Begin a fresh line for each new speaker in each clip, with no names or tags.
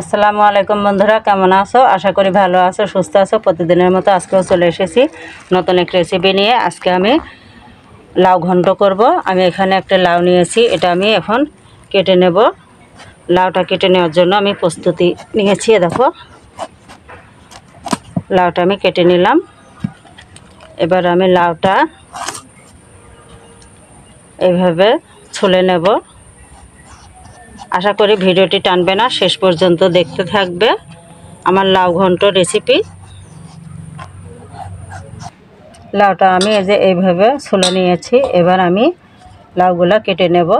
আসসালামু আলাইকুম বন্ধুরা, কেমন আছো? আশা করি ভালো আছো, সুস্থ আছো। প্রতিদিনের মতো আজকেও চলে এসেছি নতুন এক রেসিপি নিয়ে। আজকে আমি লাউ ঘন্ট করব। আমি এখানে একটা লাউ নিয়েছি, এটা আমি এখন কেটে নেব। লাউটা কেটে নেওয়ার জন্য আমি প্রস্তুতি নিয়েছি। দেখো, লাউটা আমি কেটে নিলাম। এবার আমি লাউটা এইভাবে ছুলে নেব। আশা করি ভিডিওটি টানবে না, শেষ পর্যন্ত দেখতে থাকবে আমার লাউ ঘন্ট রেসিপি। লাউটা আমি এই যে এইভাবে ছুলে নিয়েছি। এবার আমি লাউগুলা কেটে নেব।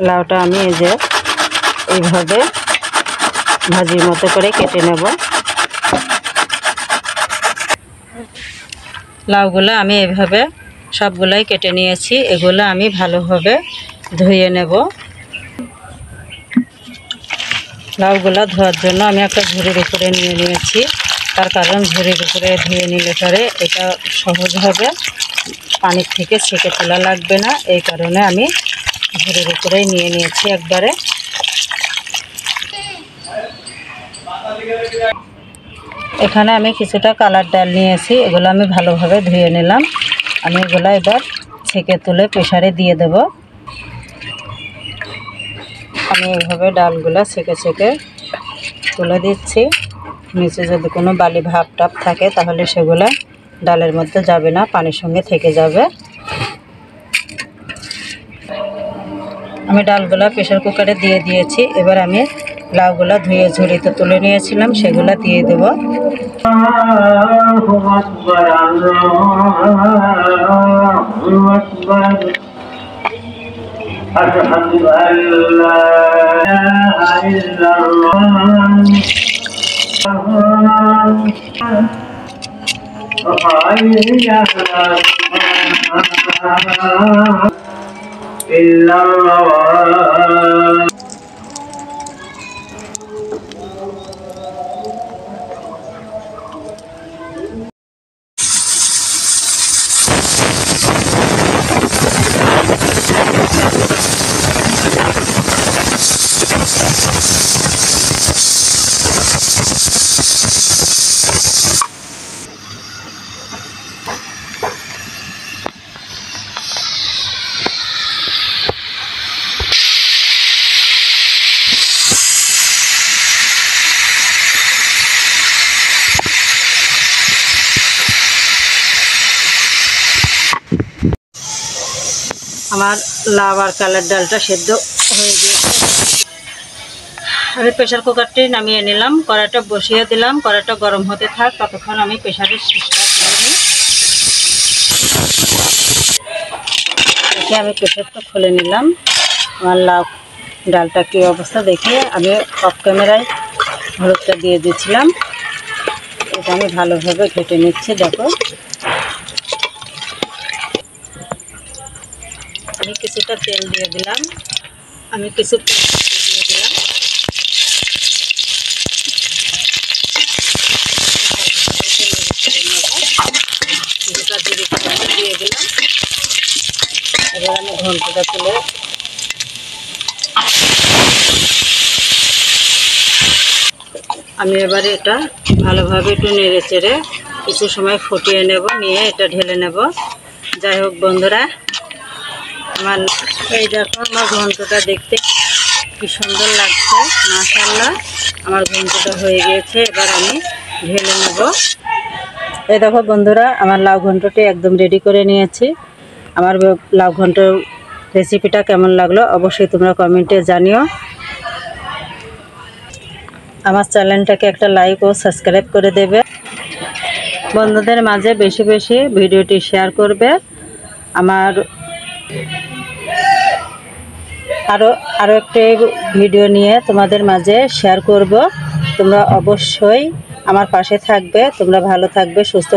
লাউটা আমি এই যে এইভাবে ভাজির মতো করে কেটে নেব। লাউগুলো আমি এইভাবে সবগুলাই কেটে নিয়েছি। এগুলো আমি ভালোভাবে ধুয়ে নেব। লাউগুলো ধোয়ার জন্য আমি একটা ঝুড়ির উপরে নিয়ে নিয়েছি। তার কারণ ঝুড়ির উপরে ধুয়ে নিলে পরে এটা সহজ হবে, পানির থেকে ছেঁকে তোলা লাগবে না। এই কারণে আমি ঝুড়ির উপরেই নিয়ে নিয়েছি একবারে। এখানে আমি কিছুটা কালার ডাল নিয়েছি, এগুলো আমি ভালোভাবে ধুয়ে নিলাম। আমি এগুলো এবার ছেঁকে তুলে প্রেসারে দিয়ে দেব। আমি এইভাবে ডালগুলো ছেঁকে ছেঁকে তুলে দিচ্ছি। নিচে যদি কোনো বালি ভাব টাপ থাকে তাহলে সেগুলো ডালের মধ্যে যাবে না, পানির সঙ্গে থেকে যাবে। আমি ডালগুলো প্রেসার কুকারে দিয়ে দিয়েছি। এবার আমি লাউগুলো ধুয়ে ঝুড়িতে তুলে নিয়েছিলাম, সেগুলো দিয়ে দেব। আমার লাউ আর কালার ডালটা সেদ্ধ হয়ে গিয়েছে। আমি প্রেসার কুকারটি নামিয়ে নিলাম, কড়াইটা বসিয়ে দিলাম। কড়াইটা গরম হতে থাক, ততক্ষণ আমি প্রেসারের শিশটা তুলে নিই। দেখে আমি প্রেসারটা খুলে নিলাম। আমার লাউ ডালটা কী অবস্থা দেখে আমি অফ ক্যামেরায় হলুদটা দিয়ে দিয়েছিলাম। এটা আমি ভালোভাবে ঘেটে নিচ্ছি। দেখো, আমি কিছুটা তেল দিয়ে দিলাম। আমি কিছু দিয়ে দিলাম। কিছুটা জিরে দিয়ে দিলাম। এবার আমি ঘন্টটা তুলে আমি এবার এটা ভালোভাবে একটু নেড়ে চেড়ে কিছু সময় ফুটিয়ে নেব, নিয়ে এটা ঢেলে নেব। যাই হোক বন্ধুরা, আমার এই দেখো আমার ঘন্টটা দেখতে কি সুন্দর লাগছে, মাশাআল্লাহ। আমার ঘন্টটা হয়ে গিয়েছে, এবার আমি ঢেলে নেব। এই দেখো বন্ধুরা, আমার লাউ ঘন্টটি একদম রেডি করে নিয়েছি। আমার লাউ ঘন্ট রেসিপিটা কেমন লাগলো অবশ্যই তোমরা কমেন্টে জানিও। আমার চ্যানেলটাকে একটা লাইক ও সাবস্ক্রাইব করে দেবে। বন্ধুদের মাঝে বেশি বেশি ভিডিওটি শেয়ার করবে। আমার আরও একটি ভিডিও নিয়ে তোমাদের মাঝে শেয়ার করব। তোমরা অবশ্যই আমার পাশে থাকবে। তোমরা ভালো থাকবে, সুস্থ